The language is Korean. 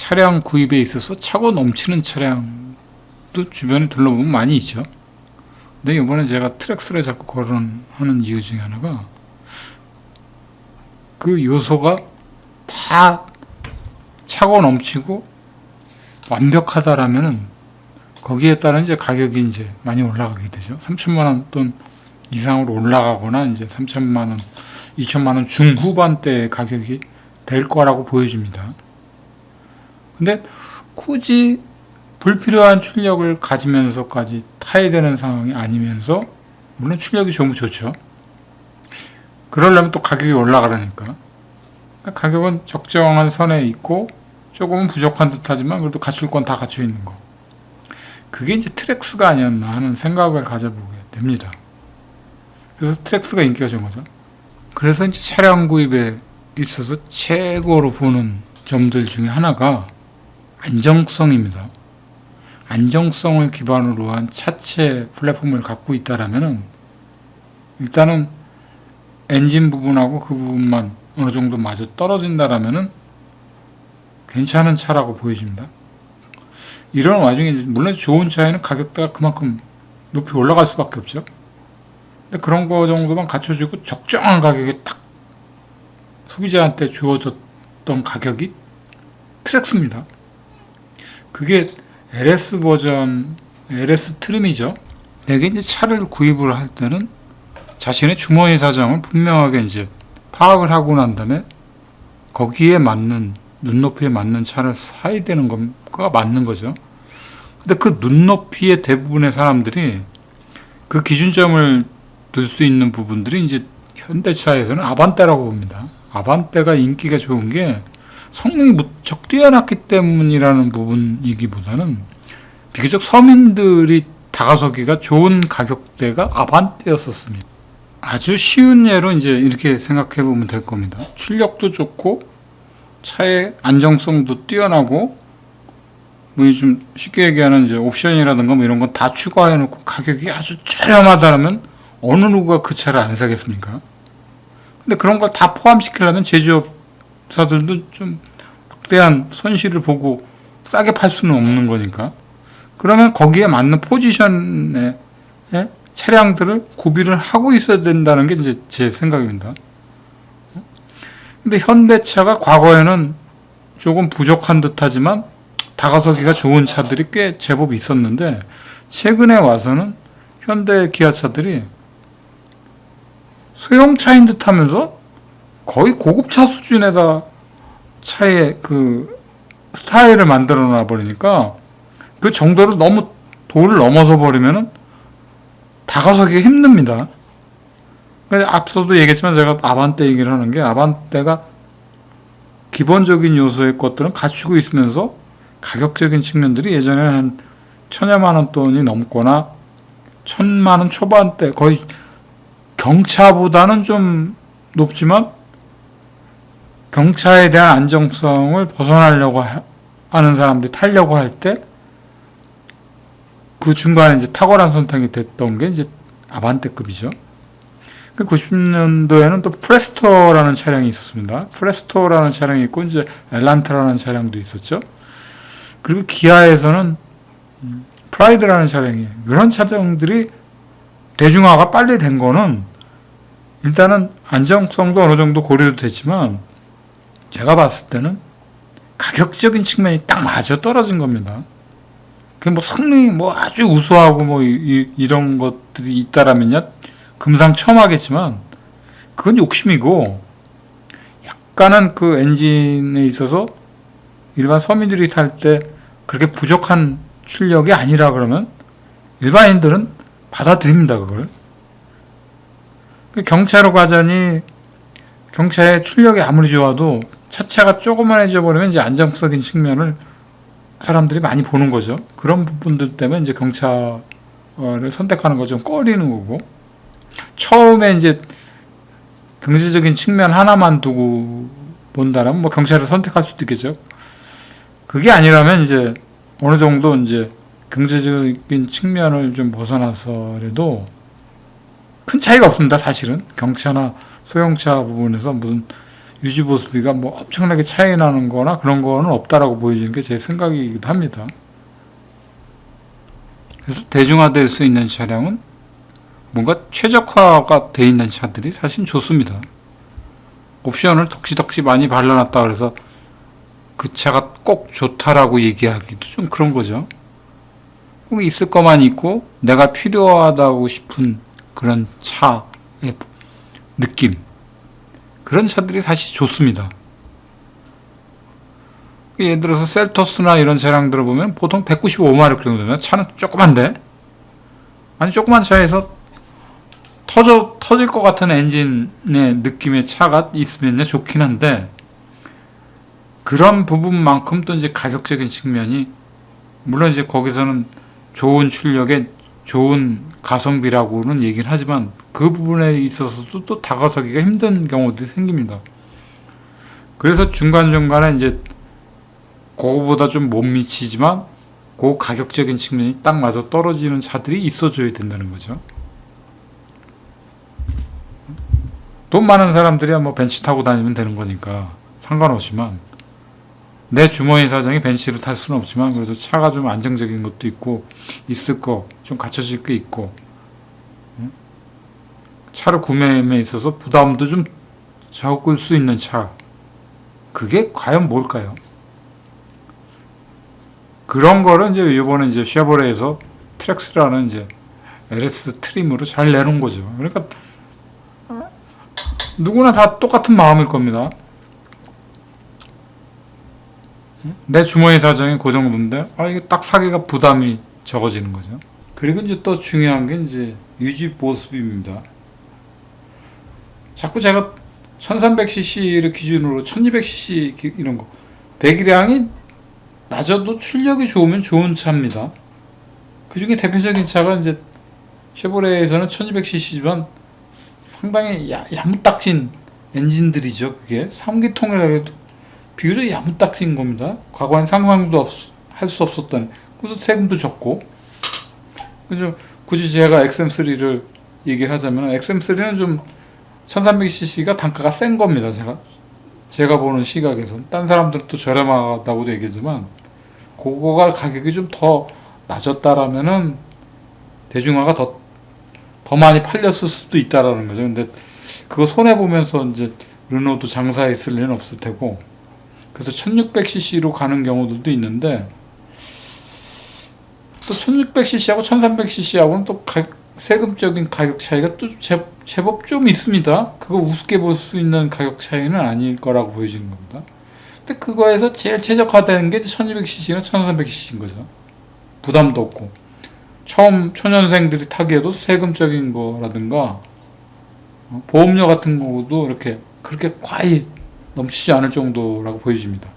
차량 구입에 있어서 차고 넘치는 차량도 주변에 둘러보면 많이 있죠. 근데 이번에 제가 트랙스를 자꾸 거론하는 이유 중에 하나가 그 요소가 다 차고 넘치고 완벽하다라면은 거기에 따른 이제 가격이 이제 많이 올라가게 되죠. 3천만 원 돈 이상으로 올라가거나 이제 3천만 원, 2천만 원 중후반대의 가격이 될 거라고 보여집니다. 근데 굳이 불필요한 출력을 가지면서까지 타야 되는 상황이 아니면서, 물론 출력이 좋으면 좋죠. 그러려면 또 가격이 올라가라니까. 가격은 적정한 선에 있고 조금은 부족한 듯 하지만 그래도 갖출 건 다 갖춰 있는 거. 그게 이제 트랙스가 아니었나 하는 생각을 가져보게 됩니다. 그래서 트랙스가 인기가 좋은 거죠. 그래서 이제 차량 구입에 있어서 최고로 보는 점들 중에 하나가 안정성입니다. 안정성을 기반으로 한 차체 플랫폼을 갖고 있다라면은 일단은 엔진 부분하고 그 부분만 어느 정도 맞아 떨어진다라면은 괜찮은 차라고 보여집니다. 이런 와중에 물론 좋은 차에는 가격대가 그만큼 높이 올라갈 수밖에 없죠. 근데 그런 거 정도만 갖춰주고 적정한 가격에 딱 소비자한테 주어졌던 가격이 트랙스입니다. 그게 LS 버전, LS 트림이죠. 내게 이제 차를 구입을 할 때는 자신의 주머니 사정을 분명하게 이제 파악을 하고 난 다음에 거기에 맞는, 눈높이에 맞는 차를 사야 되는 거가 맞는 거죠. 근데 그 눈높이의 대부분의 사람들이 그 기준점을 둘 수 있는 부분들이 이제 현대차에서는 아반떼라고 봅니다. 아반떼가 인기가 좋은 게 성능이 무척 뛰어났기 때문이라는 부분이기보다는 비교적 서민들이 다가서기가 좋은 가격대가 아반떼였었습니다. 아주 쉬운 예로 이제 이렇게 생각해 보면 될 겁니다. 출력도 좋고 차의 안정성도 뛰어나고 뭐 좀 쉽게 얘기하는 이제 옵션이라든가 뭐 이런 건 다 추가해 놓고 가격이 아주 저렴하다면 어느 누구가 그 차를 안 사겠습니까? 근데 그런 걸 다 포함시키려면 제조업사들도 좀 막대한 손실을 보고 싸게 팔 수는 없는 거니까. 그러면 거기에 맞는 포지션의 차량들을 구비를 하고 있어야 된다는 게 이제 제 생각입니다. 근데 현대차가 과거에는 조금 부족한 듯 하지만 다가서기가 좋은 차들이 꽤 제법 있었는데 최근에 와서는 현대 기아차들이 소형차인 듯 하면서 거의 고급차 수준에다 차의 그 스타일을 만들어 놔 버리니까 그 정도를 너무 도를 넘어서 버리면은 다가서기가 힘듭니다. 앞서도 얘기했지만 제가 아반떼 얘기를 하는 게 아반떼가 기본적인 요소의 것들은 갖추고 있으면서 가격적인 측면들이 예전에 한 1,000여만 원 돈이 넘거나 1,000만 원 초반대 거의 경차보다는 좀 높지만 경차에 대한 안정성을 벗어나려고 하는 사람들이 타려고 할 때 그 중간에 이제 탁월한 선택이 됐던 게 이제 아반떼급이죠. 90년도에는 또 프레스토라는 차량이 있었습니다. 프레스토라는 차량이 있고 이제 엘란트라는 차량도 있었죠. 그리고 기아에서는 프라이드라는 차량이에요. 그런 차량들이 대중화가 빨리 된 거는 일단은 안정성도 어느 정도 고려도 됐지만 제가 봤을 때는 가격적인 측면이 딱 맞아 떨어진 겁니다. 그 뭐 성능이 뭐 아주 우수하고 뭐 이런 것들이 있다라면요 금상첨화겠지만 그건 욕심이고 약간은 그 엔진에 있어서 일반 서민들이 탈 때 그렇게 부족한 출력이 아니라 그러면 일반인들은 받아들입니다 그걸. 경차로 가자니 경차의 출력이 아무리 좋아도 차체가 조그만해져 버리면 이제 안정적인 측면을 사람들이 많이 보는 거죠. 그런 부분들 때문에 이제 경차를 선택하는 거 좀 꺼리는 거고, 처음에 이제 경제적인 측면 하나만 두고 본다면 뭐 경차를 선택할 수도 있겠죠. 그게 아니라면 이제 어느 정도 이제 경제적인 측면을 좀 벗어나서라도 큰 차이가 없습니다. 사실은 경차나 소형차 부분에서 무슨 유지 보수비가 뭐 엄청나게 차이 나는 거나 그런 거는 없다라고 보여지는 게 제 생각이기도 합니다. 그래서 대중화될 수 있는 차량은 뭔가 최적화가 돼 있는 차들이 사실 좋습니다. 옵션을 덕지덕지 많이 발라놨다 그래서 그 차가 꼭 좋다라고 얘기하기도 좀 그런 거죠. 꼭 있을 것만 있고 내가 필요하다고 싶은 그런 차의 느낌, 그런 차들이 사실 좋습니다. 예를 들어서 셀토스나 이런 차량들을 보면 보통 195마력 정도면 차는 조그만데, 아니 조그만 차에서 터질 것 같은 엔진의 느낌의 차가 있으면 좋긴 한데, 그런 부분만큼 또 이제 가격적인 측면이, 물론 이제 거기서는 좋은 출력에 좋은 가성비라고는 얘기를 하지만 그 부분에 있어서도 또 다가서기가 힘든 경우들이 생깁니다. 그래서 중간중간에 이제 그거보다 좀 못 미치지만 그 가격적인 측면이 딱 맞아 떨어지는 차들이 있어줘야 된다는 거죠. 돈 많은 사람들이야 뭐 벤츠 타고 다니면 되는 거니까 상관없지만, 내 주머니 사정이 벤츠를 탈 수는 없지만 그래도 차가 좀 안정적인 것도 있고 있을 거, 좀 갖춰질 게 있고, 차를 구매에 있어서 부담도 좀 적을 수 있는 차, 그게 과연 뭘까요? 그런 거를 이제 이번에 이제 쉐보레에서 트랙스라는 이제 LS 트림으로 잘 내놓은 거죠. 그러니까 누구나 다 똑같은 마음일 겁니다. 내 주머니 사정이 그 정도인데, 이게 딱 사기가 부담이 적어지는 거죠. 그리고 이제 또 중요한 게 이제 유지 보수비입니다. 자꾸 제가 1300cc를 기준으로 1200cc 이런 거, 배기량이 낮아도 출력이 좋으면 좋은 차입니다. 그 중에 대표적인 차가 이제 쉐보레에서는 1200cc지만 상당히 야무딱진 엔진들이죠. 그게 3기통이라 해도 비교적 야무딱진 겁니다. 과거엔 상상도 할 수 없었던, 그래도 세금도 적고. 그죠? 굳이 제가 XM3를 얘기를 하자면 XM3는 좀 1300cc가 단가가 센 겁니다. 제가 보는 시각에서. 딴 사람들은 또 저렴하다고도 얘기하지만 그거가 가격이 좀 더 낮았다라면은 대중화가 더 많이 팔렸을 수도 있다라는 거죠. 근데 그거 손해보면서 이제 르노도 장사했을 리는 없을 테고, 그래서 1600cc로 가는 경우들도 있는데, 또 1600cc하고 1300cc하고는 또 세금적인 가격 차이가 또 제법 좀 있습니다. 그거 우습게 볼 수 있는 가격 차이는 아닐 거라고 보여지는 겁니다. 근데 그거에서 제일 최적화되는 게 1200cc나 1300cc인 거죠. 부담도 없고, 처음 초년생들이 타기에도 세금적인 거라든가 보험료 같은 거도 이렇게 그렇게 과히 넘치지 않을 정도라고 보여집니다.